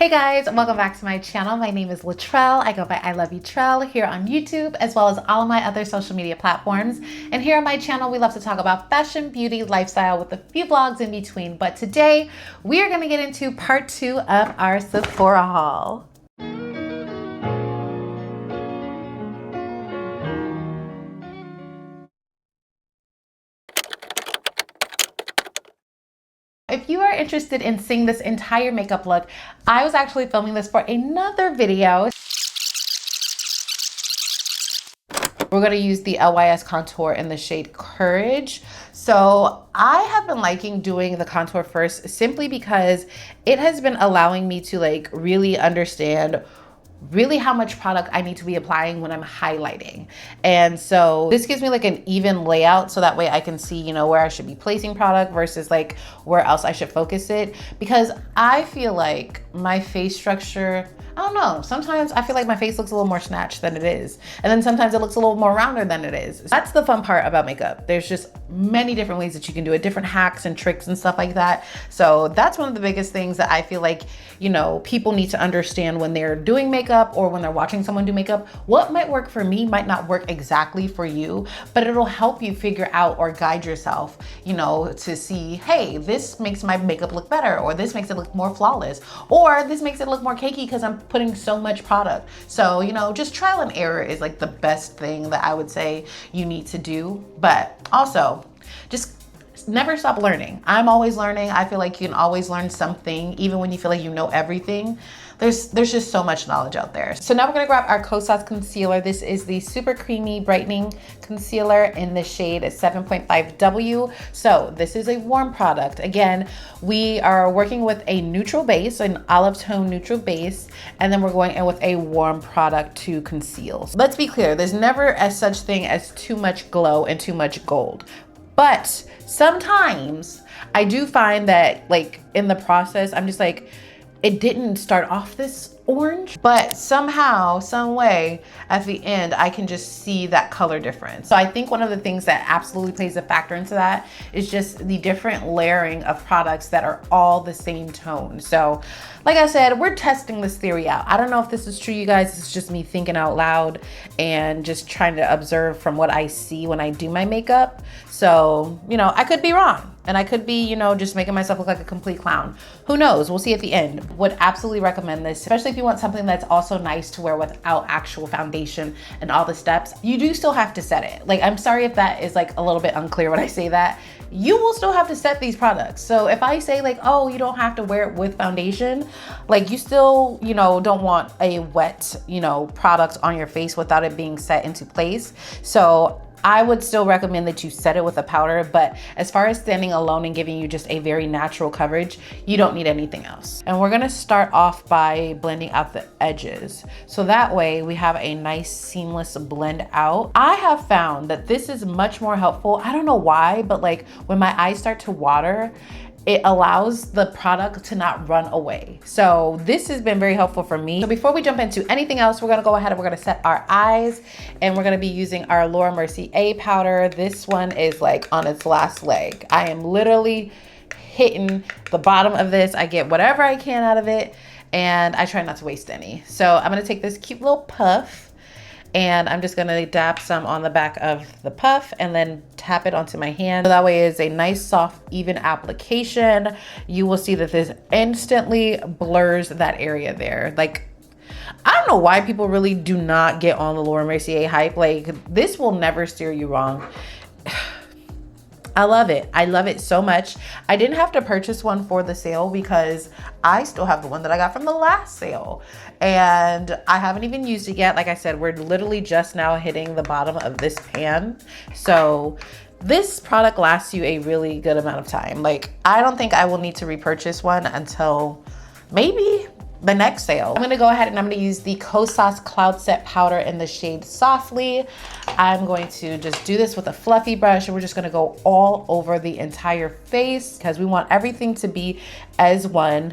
Hey guys, welcome back to my channel. My name is Latrell. I go by iloveyoutrell here on YouTube as well as all of my other social media platforms. And here on my channel, we love to talk about fashion, beauty, lifestyle with a few vlogs in between. But today we are going to get into part 2 of our Sephora haul. If you are interested in seeing this entire makeup look, I was actually filming this for another video. We're going to use the LYS contour in the shade Courage. So I have been liking doing the contour first simply because it has been allowing me to really understand really how much product I need to be applying when I'm highlighting. And so this gives me an even layout so that way I can see, where I should be placing product versus where else I should focus it. Because I feel like my face structure, I don't know, sometimes I feel like my face looks a little more snatched than it is. And then sometimes it looks a little more rounder than it is. That's the fun part about makeup. There's just many different ways that you can do it, different hacks and tricks and stuff like that. So that's one of the biggest things that I feel like, people need to understand when they're doing makeup or when they're watching someone do makeup. What might work for me might not work exactly for you, but it'll help you figure out or guide yourself, to see, hey, this makes my makeup look better, or this makes it look more flawless, or this makes it look more cakey because I'm putting so much product. So, just trial and error is the best thing that I would say you need to do. But also just never stop learning. I'm always learning. I feel like you can always learn something, even when you feel like you know everything. There's just so much knowledge out there. So now we're gonna grab our Kosas concealer. This is the Super Creamy Brightening Concealer in the shade 7.5W. So this is a warm product. Again, we are working with a neutral base, an olive tone neutral base, and then we're going in with a warm product to conceal. Let's be clear, there's never as such thing as too much glow and too much gold. But sometimes I do find that in the process, I'm just it didn't start off this orange, but somehow, some way at the end, I can just see that color difference. So I think one of the things that absolutely plays a factor into that is just the different layering of products that are all the same tone. So like I said, we're testing this theory out. I don't know if this is true, you guys. It's just me thinking out loud and just trying to observe from what I see when I do my makeup. So, I could be wrong. And I could be, just making myself look like a complete clown. Who knows? We'll see at the end. Would absolutely recommend this, especially if you want something that's also nice to wear without actual foundation and all the steps. You do still have to set it. I'm sorry if that is a little bit unclear when I say that. You will still have to set these products. So if I say oh, you don't have to wear it with foundation, you still, don't want a wet, product on your face without it being set into place. So I would still recommend that you set it with a powder, but as far as standing alone and giving you just a very natural coverage, you don't need anything else. And we're gonna start off by blending out the edges. So that way we have a nice seamless blend out. I have found that this is much more helpful. I don't know why, but when my eyes start to water, it allows the product to not run away. So this has been very helpful for me. So before we jump into anything else, we're gonna go ahead and we're gonna set our eyes, and we're gonna be using our Laura Mercier powder. This one is on its last leg. I am literally hitting the bottom of this. I get whatever I can out of it, and I try not to waste any. So I'm gonna take this cute little puff, and I'm just gonna dab some on the back of the puff and then tap it onto my hand. So that way it's a nice, soft, even application. You will see that this instantly blurs that area there. I don't know why people really do not get on the Laura Mercier hype. This will never steer you wrong. I love it. I love it so much. I didn't have to purchase one for the sale because I still have the one that I got from the last sale. And I haven't even used it yet. Like I said, we're literally just now hitting the bottom of this pan. So this product lasts you a really good amount of time. I don't think I will need to repurchase one until maybe the next sale. I'm gonna go ahead and I'm gonna use the Kosas Cloud Set Powder in the shade Softly. I'm going to just do this with a fluffy brush, and we're just gonna go all over the entire face because we want everything to be as one.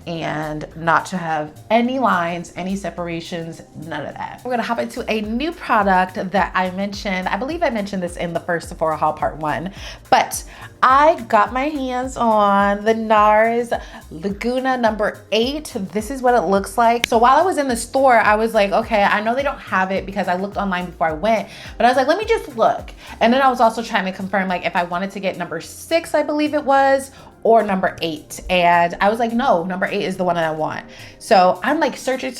and not to have any lines, any separations, none of that. We're gonna hop into a new product that I mentioned. I believe I mentioned this in the first Sephora haul part 1, but I got my hands on the NARS Laguna number 8. This is what it looks like. So while I was in the store, I was like, okay, I know they don't have it because I looked online before I went, but I was like, let me just look. And then I was also trying to confirm like if I wanted to get number 6, I believe it was, or number 8. And I was like, no, number 8 is the one that I want. So I'm like searching.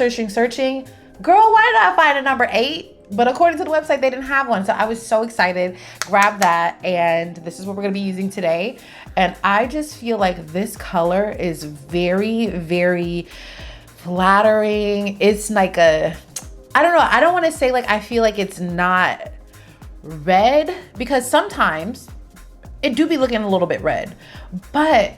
Girl, why did I find a number 8? But according to the website, they didn't have one. So I was so excited, grabbed that, and this is what we're gonna be using today. And I just feel like this color is very, very flattering. It's like a, I don't know, I don't wanna say like I feel like it's not red, because sometimes it do be looking a little bit red, but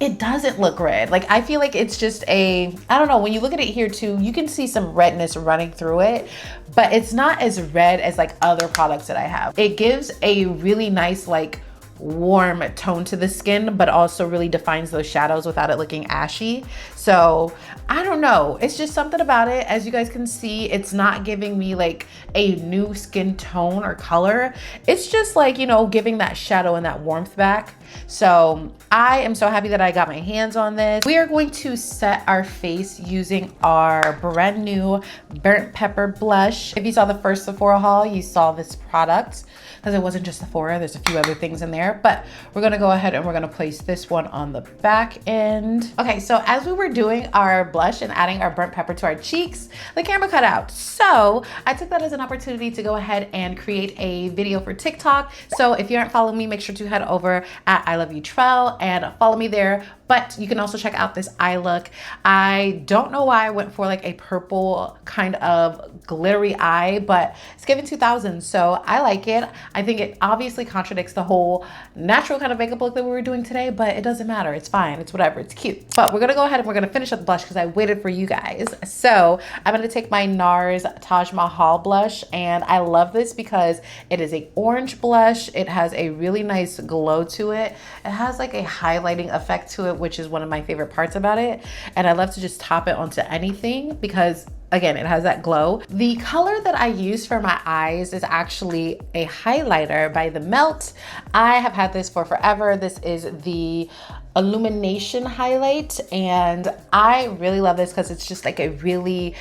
it doesn't look red. Like I feel like it's just a, I don't know, when you look at it here too, you can see some redness running through it, but it's not as red as like other products that I have. It gives a really nice like warm tone to the skin, but also really defines those shadows without it looking ashy. So I don't know, it's just something about it. As you guys can see, it's not giving me like a new skin tone or color. It's just like, you know, giving that shadow and that warmth back. So I am so happy that I got my hands on this. We are going to set our face using our brand new burnt pepper blush. If you saw the first Sephora haul, you saw this product, because it wasn't just Sephora, there's a few other things in there, but we're gonna go ahead and we're gonna place this one on the back end. Okay, so as we were doing our blush and adding our burnt pepper to our cheeks, the camera cut out. So I took that as an opportunity to go ahead and create a video for TikTok. So if you aren't following me, make sure to head over at iloveyoutrell and follow me there. But you can also check out this eye look. I don't know why I went for like a purple kind of glittery eye, but it's given 2000, so I like it. I think it obviously contradicts the whole natural kind of makeup look that we were doing today, but it doesn't matter. It's fine. It's whatever. It's cute. But we're gonna go ahead and we're gonna finish up the blush because I waited for you guys. So I'm gonna take my NARS Taj Mahal blush, and I love this because it is a orange blush. It has a really nice glow to it. It has like a highlighting effect to it, which is one of my favorite parts about it. And I love to just top it onto anything because again, it has that glow. The color that I use for my eyes is actually a highlighter by The Melt. I have had this for forever. This is the Illumination highlight, and I really love this because it's just like a really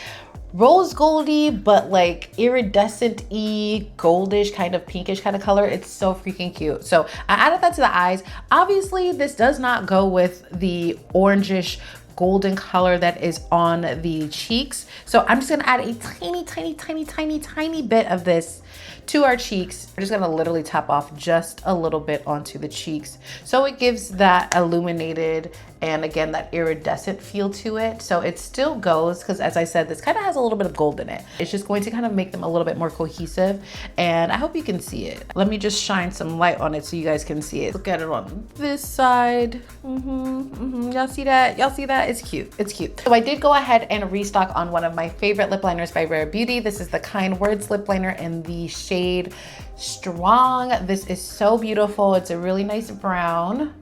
rose goldy, but like iridescent-y, goldish, kind of pinkish kind of color. It's so freaking cute. So I added that to the eyes. Obviously, this does not go with the orangish golden color that is on the cheeks. So I'm just gonna add a tiny bit of this to our cheeks. We're just gonna literally tap off just a little bit onto the cheeks, so it gives that illuminated and again that iridescent feel to it. So it still goes, because as I said, this kind of has a little bit of gold in it. It's just going to kind of make them a little bit more cohesive, and I hope you can see it. Let me just shine some light on it so you guys can see it. Look at it on this side. Y'all see that? Y'all see that? It's cute. It's cute. So I did go ahead and restock on one of my favorite lip liners by Rare Beauty. This is the Kind Words lip liner in the shade Strong. This is so beautiful. It's a really nice brown,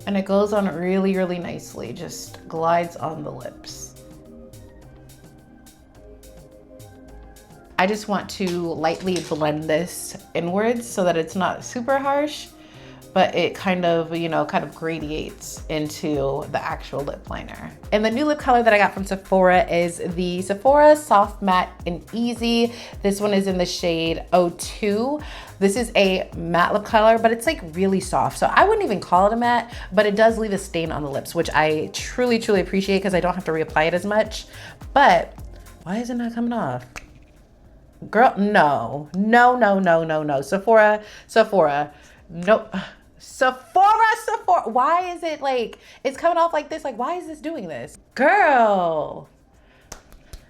and it goes on really, really nicely. Just glides on the lips. I just want to lightly blend this inwards so that it's not super harsh, but it kind of, you know, kind of gradiates into the actual lip liner. And the new lip color that I got from Sephora is the Sephora Soft Matte and Easy. This one is in the shade 02. This is a matte lip color, but it's like really soft. So I wouldn't even call it a matte, but it does leave a stain on the lips, which I truly, truly appreciate because I don't have to reapply it as much. But why is it not coming off? Girl, no. Sephora, nope. Sephora. Why is it like, it's coming off like this? Like, why is this doing this? Girl.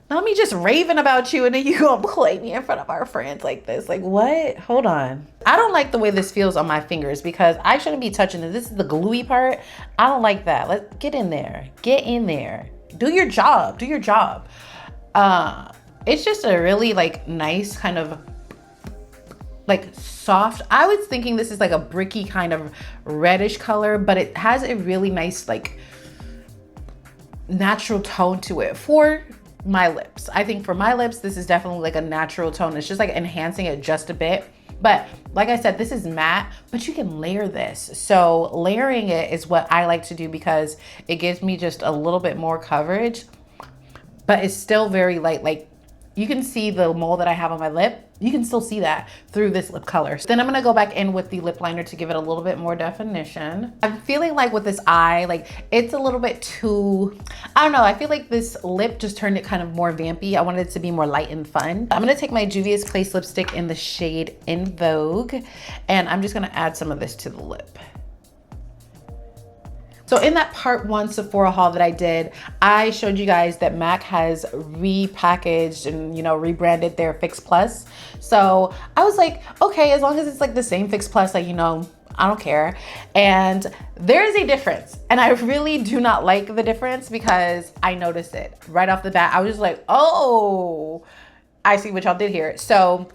Not me just raving about you and then you gonna play me in front of our friends like this. Like, what? Hold on. I don't like the way this feels on my fingers because I shouldn't be touching it. This is the gluey part. I don't like that. Let's get in there. Get in there. Do your job. Do your job. It's just a really like nice kind of like soft. I was thinking this is like a bricky kind of reddish color, but it has a really nice like natural tone to it for my lips. I think for my lips, this is definitely like a natural tone. It's just like enhancing it just a bit. But like I said, this is matte, but you can layer this. So layering it is what I like to do because it gives me just a little bit more coverage, but it's still very light. Like you can see the mole that I have on my lip. You can still see that through this lip color. So then I'm gonna go back in with the lip liner to give it a little bit more definition. I'm feeling like with this eye, like it's a little bit too, I don't know. I feel like this lip just turned it kind of more vampy. I wanted it to be more light and fun. I'm gonna take my Juvia's Place lipstick in the shade In Vogue, and I'm just gonna add some of this to the lip. So in that part 1 Sephora haul that I did, I showed you guys that MAC has repackaged and, you know, rebranded their Fix Plus. So I was like, okay, as long as it's like the same Fix Plus, like, you know, I don't care. And there is a difference. And I really do not like the difference because I noticed it right off the bat. I was just like, oh, I see what y'all did here. So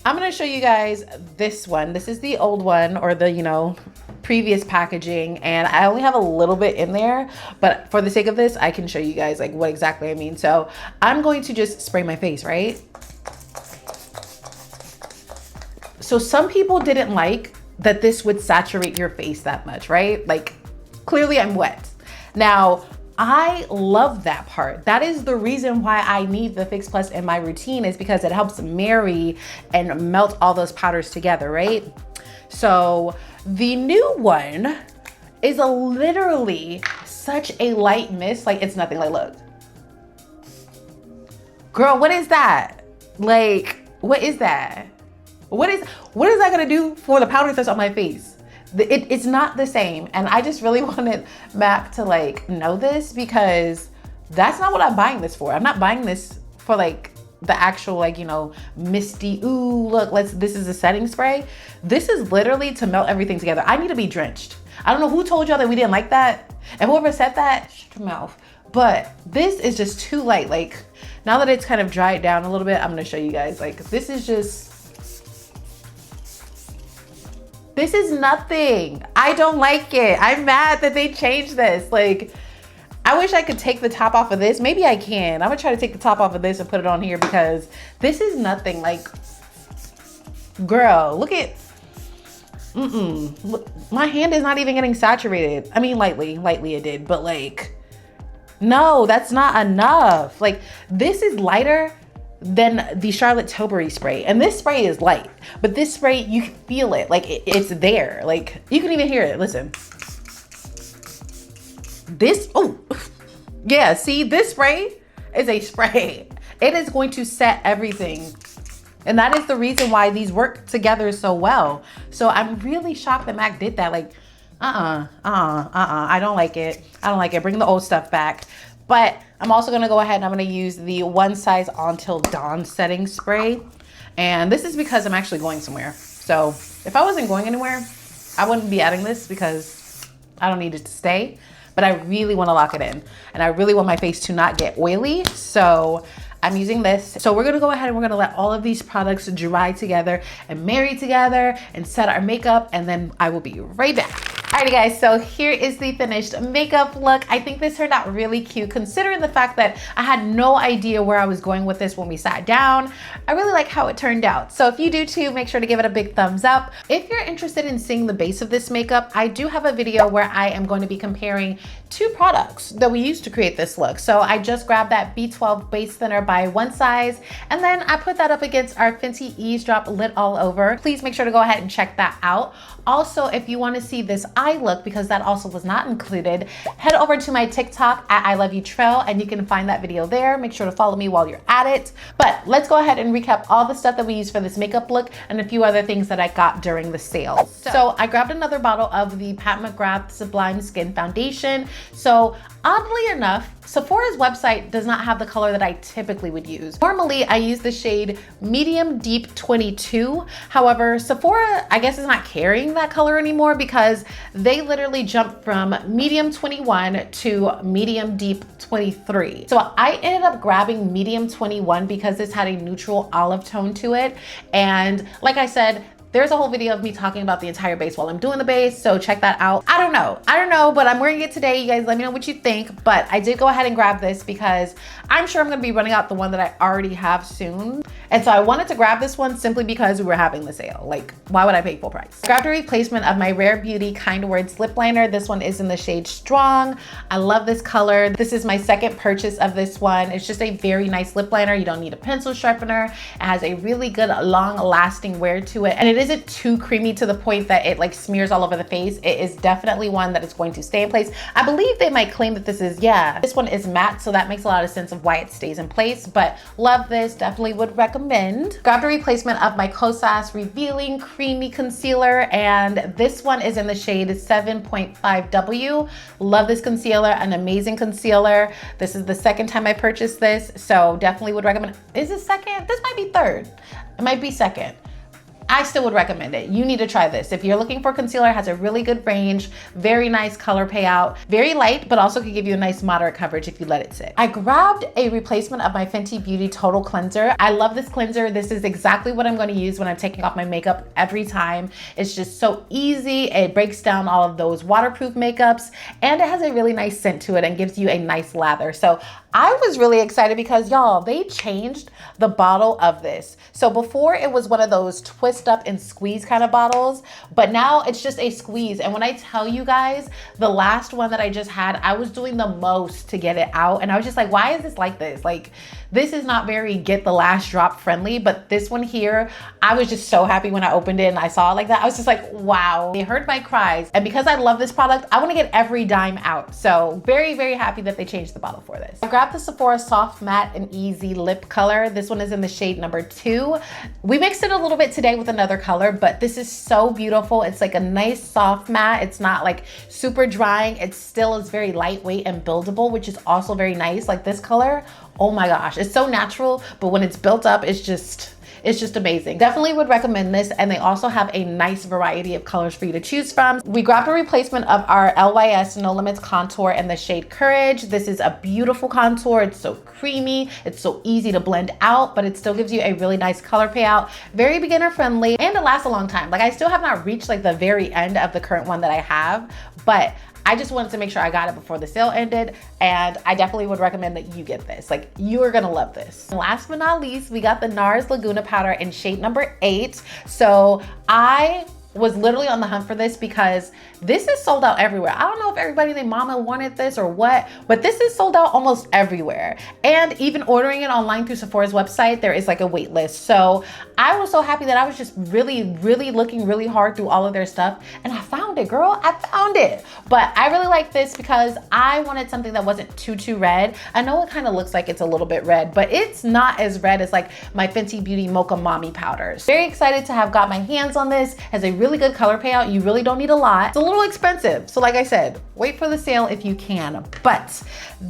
I'm gonna show you guys this one. This is the old one, or the, you know, previous packaging, and I only have a little bit in there, but for the sake of this, I can show you guys like what exactly I mean. So I'm going to just spray my face, right? So some people didn't like that this would saturate your face that much, right? Like clearly I'm wet. Now, I love that part. That is the reason why I need the Fix Plus in my routine, is because it helps marry and melt all those powders together, right? So the new one is literally such a light mist. Like it's nothing. Like, look. Girl, what is that? Like, what is that? What is that gonna do for the powder that's on my face? It's not the same. And I just really wanted MAC to like know this, because that's not what I'm buying this for. I'm not buying this for like the actual, like, you know, misty, ooh, look, this is a setting spray. This is literally to melt everything together. I need to be drenched. I don't know who told y'all that we didn't like that. And whoever said that, shut your mouth. But this is just too light. Like now that it's kind of dried down a little bit, I'm gonna show you guys, like, this is nothing. I don't like it. I'm mad that they changed this. Like, I wish I could take the top off of this. Maybe I can. I'm gonna try to take the top off of this and put it on here, because this is nothing. Like, girl, look at, look, my hand is not even getting saturated. I mean, lightly it did, but like, no, that's not enough. Like, this is lighter than the Charlotte Tilbury spray. And this spray is light, but this spray, you can feel it. Like it's there. Like you can even hear it. Listen. This, oh, yeah, see, this spray is a spray. It is going to set everything. And that is the reason why these work together so well. So I'm really shocked that MAC did that. Like, I don't like it. I don't like it. Bring the old stuff back. But I'm also gonna go ahead and I'm gonna use the One Size Until Dawn setting spray. And this is because I'm actually going somewhere. So if I wasn't going anywhere, I wouldn't be adding this because I don't need it to stay. But I really wanna lock it in. And I really want my face to not get oily. So I'm using this. So we're gonna go ahead and we're gonna let all of these products dry together and marry together and set our makeup, and then I will be right back. Alrighty guys, so here is the finished makeup look. I think this turned out really cute considering the fact that I had no idea where I was going with this when we sat down. I really like how it turned out. So if you do too, make sure to give it a big thumbs up. If you're interested in seeing the base of this makeup, I do have a video where I am going to be comparing 2 products that we used to create this look. So I just grabbed that B12 base thinner by One Size, and then I put that up against our Fenty Eavesdrop Lit All Over. Please make sure to go ahead and check that out. Also, if you want to see this eye look, because that also was not included, head over to my TikTok at iloveyoutrell and you can find that video there. Make sure to follow me while you're at it. But let's go ahead and recap all the stuff that we used for this makeup look and a few other things that I got during the sale. So I grabbed another bottle of the Pat McGrath Sublime Skin Foundation. So oddly enough, Sephora's website does not have the color that I typically would use. Normally, I use the shade Medium Deep 22. However, Sephora, I guess, is not carrying that color anymore because they literally jumped from Medium 21 to Medium Deep 23. So I ended up grabbing Medium 21 because this had a neutral olive tone to it. And like I said, There's a whole video of me talking about the entire base while I'm doing the base, so check that out. I don't know, but I'm wearing it today. You guys let me know what you think. But I did go ahead and grab this because I'm sure I'm gonna be running out the one that I already have soon. And so I wanted to grab this one simply because we were having the sale. Like, why would I pay full price? I grabbed a replacement of my Rare Beauty Kind Words lip liner. This one is in the shade Strong. I love this color. This is my second purchase of this one. It's just a very nice lip liner. You don't need a pencil sharpener. It has a really good long lasting wear to it. And it isn't too creamy to the point that it like smears all over the face. It is definitely one that is going to stay in place. I believe they might claim that this is, yeah, this one is matte. So that makes a lot of sense of why it stays in place, but love this, definitely would recommend. Grabbed a replacement of my Kosas Revealing Creamy Concealer, and this one is in the shade 7.5W. Love this concealer, an amazing concealer. This is the second time I purchased this, so definitely would recommend. Is it second? This might be third. It might be second. I still would recommend it. You need to try this. If you're looking for concealer, it has a really good range, very nice color payout, very light, but also could give you a nice moderate coverage if you let it sit. I grabbed a replacement of my Fenty Beauty Total Cleanser. I love this cleanser. This is exactly what I'm going to use when I'm taking off my makeup every time. It's just so easy. It breaks down all of those waterproof makeups, and it has a really nice scent to it and gives you a nice lather. So I was really excited because y'all, they changed the bottle of this. So before it was one of those twist up and squeeze kind of bottles, but now it's just a squeeze. And when I tell you guys, the last one that I just had, I was doing the most to get it out. And I was just like, why is this like this? Like, this is not very get the last drop friendly, but this one here, I was just so happy when I opened it and I saw it like that. I was just like, wow, they heard my cries. And because I love this product, I want to get every dime out. So very, very happy that they changed the bottle for this. I grabbed the Sephora Soft Matte and Easy Lip Color. This one is in the shade number 2. We mixed it a little bit today with another color, but this is so beautiful. It's like a nice soft matte. It's not like super drying. It still is very lightweight and buildable, which is also very nice. Like this color, oh my gosh, it's so natural, but when it's built up, it's just amazing. Definitely would recommend this. And they also have a nice variety of colors for you to choose from. We grabbed a replacement of our LYS No Limits contour in the shade Courage. This is a beautiful contour. It's so creamy. It's so easy to blend out, but it still gives you a really nice color payout. Very beginner friendly, and it lasts a long time. Like, I still have not reached like the very end of the current one that I have, but I just wanted to make sure I got it before the sale ended, and I definitely would recommend that you get this. Like, you are gonna love this. And last but not least, we got the NARS Laguna powder in shade number 8. So I was literally on the hunt for this because this is sold out everywhere. I don't know if everybody and their mama wanted this or what, but this is sold out almost everywhere. And even ordering it online through Sephora's website, there is like a wait list. So I was so happy that I was just really looking really hard through all of their stuff, and I found it, girl. I found it. But I really like this because I wanted something that wasn't too red. I know it kind of looks like it's a little bit red, but it's not as red as like my Fenty Beauty Mocha Mommy powders. Very excited to have got my hands on this. Has a really good color payout. You really don't need a lot. It's a little expensive. So like I said, wait for the sale if you can. But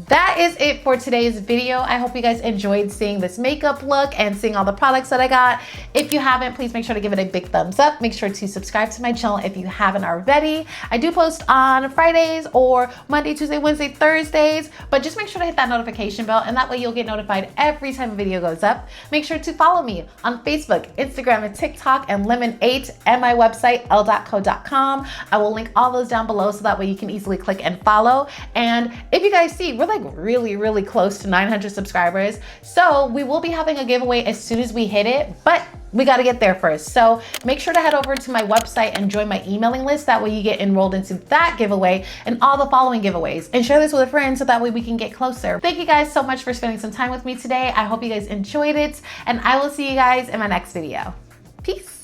that is it for today's video. I hope you guys enjoyed seeing this makeup look and seeing all the products that I got. If you haven't, please make sure to give it a big thumbs up. Make sure to subscribe to my channel if you haven't already. I do post on Fridays or Monday, Tuesday, Wednesday, Thursdays, but just make sure to hit that notification bell, and that way you'll get notified every time a video goes up. Make sure to follow me on Facebook, Instagram, and TikTok, and Lemon8, and my website, l.co.com. I will link all those down below so that way you can easily click and follow. And if you guys see, we're like really close to 900 subscribers. So we will be having a giveaway as soon as we hit it, but we got to get there first. So make sure to head over to my website and join my emailing list. That way you get enrolled into that giveaway and all the following giveaways, and share this with a friend so that way we can get closer. Thank you guys so much for spending some time with me today. I hope you guys enjoyed it, and I will see you guys in my next video. Peace.